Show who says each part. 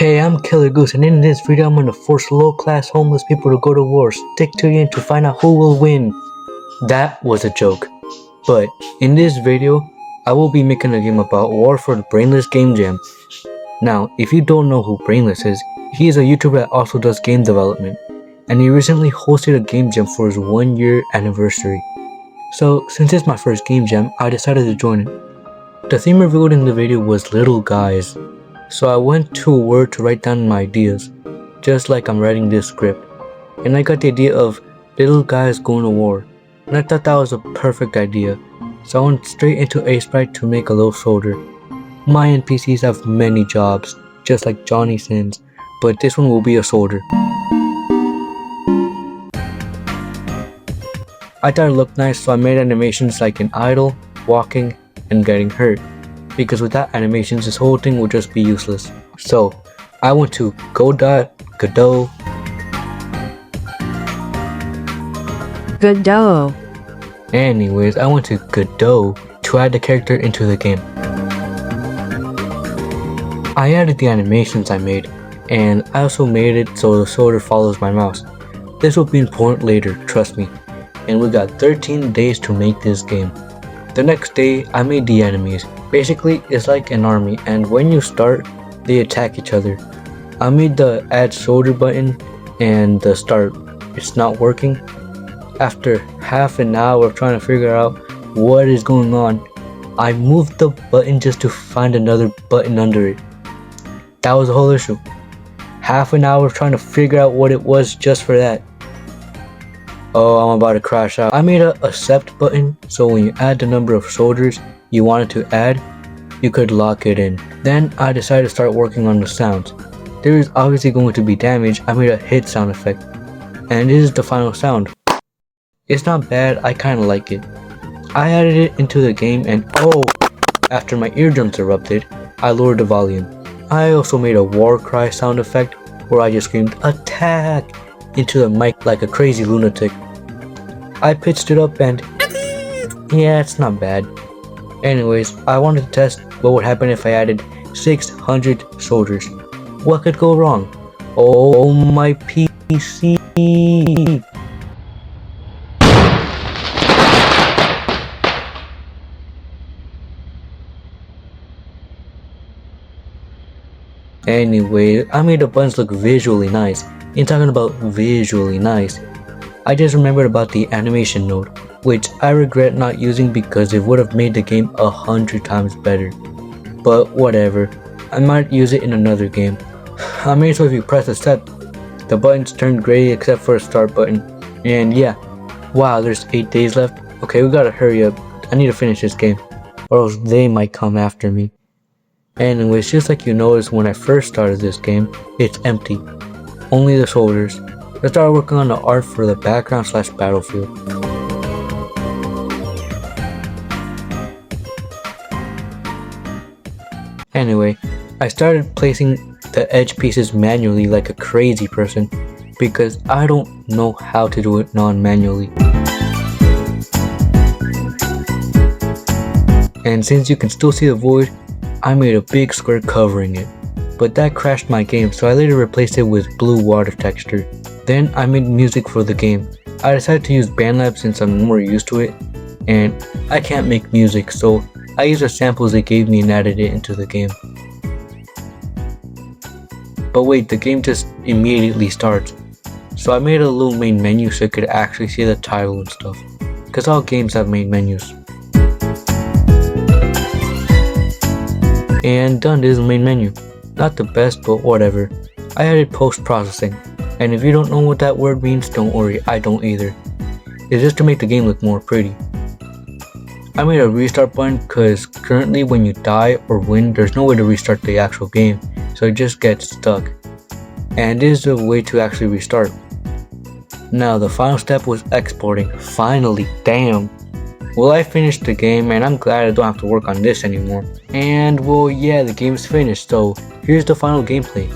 Speaker 1: Hey, I'm Killer Goose, and in this video I'm gonna force low-class homeless people to go to war. Stick to the end to find out who will win. That was a joke. But in this video, I will be making a game about war for the brainless game jam. Now, if you don't know who Brainless is, he is a YouTuber that also does game development, and he recently hosted a game jam for his 1-year anniversary. So, since it's my first game jam, I decided to join it. The theme revealed in the video was little guys. So I went to a word to write down my ideas, just like I'm writing this script. And I got the idea of little guys going to war. And I thought that was a perfect idea. So I went straight into A-Sprite to make a little soldier. My NPCs have many jobs, just like Johnny Sins, but this one will be a soldier. I thought it looked nice, so I made animations like an idle, walking, and getting hurt. Because without animations, this whole thing would just be useless. So, I went to Godot. Anyways, I went to Godot to add the character into the game. I added the animations I made, and I also made it so the soldier follows my mouse. This will be important later, trust me. And we got 13 days to make this game. The next day, I made the enemies. Basically, it's like an army, and when you start, they attack each other. I made the add soldier button and the start. It's not working. After half an hour of trying to figure out what is going on, I moved the button just to find another button under it. That was the whole issue. Half an hour of trying to figure out what it was just for that. Oh, I'm about to crash out. I made a accept button, so when you add the number of soldiers you wanted to add, you could lock it in. Then I decided to start working on the sounds. There is obviously going to be damage. I made a hit sound effect. And this is the final sound. It's not bad, I kinda like it. I added it into the game and after my eardrums erupted, I lowered the volume. I also made a war cry sound effect where I just screamed attack into the mic like a crazy lunatic. I pitched it up and yeah, it's not bad. Anyways, I wanted to test what would happen if I added 600 soldiers. What could go wrong? Oh, my PC. Anyway, I made the buttons look visually nice. And talking about visually nice, I just remembered about the animation node, which I regret not using because it would have made the game 100 times better. But whatever, I might use it in another game. I made so if you press accept, the buttons turn gray except for the start button. And yeah, wow, there's 8 days left. Okay, we gotta hurry up. I need to finish this game, or else they might come after me. Anyways, just like you noticed when I first started this game, it's empty. Only the soldiers. I started working on the art for the background/battlefield. Anyway, I started placing the edge pieces manually like a crazy person because I don't know how to do it non-manually. And since you can still see the void, I made a big square covering it. But that crashed my game, so I later replaced it with blue water texture. Then I made music for the game. I decided to use BandLab since I'm more used to it, and I can't make music, so I used the samples they gave me and added it into the game. But wait, the game just immediately starts. So I made a little main menu so I could actually see the title and stuff, because all games have main menus. And done, this is the main menu. Not the best, but whatever. I added post-processing, and if you don't know what that word means, don't worry, I don't either. It's just to make the game look more pretty. I made a restart button because currently when you die or win, there's no way to restart the actual game, so it just gets stuck. And this is a way to actually restart. Now the final step was exporting. Finally, damn. Well, I finished the game and I'm glad I don't have to work on this anymore. And well, yeah, the game's finished, so here's the final gameplay.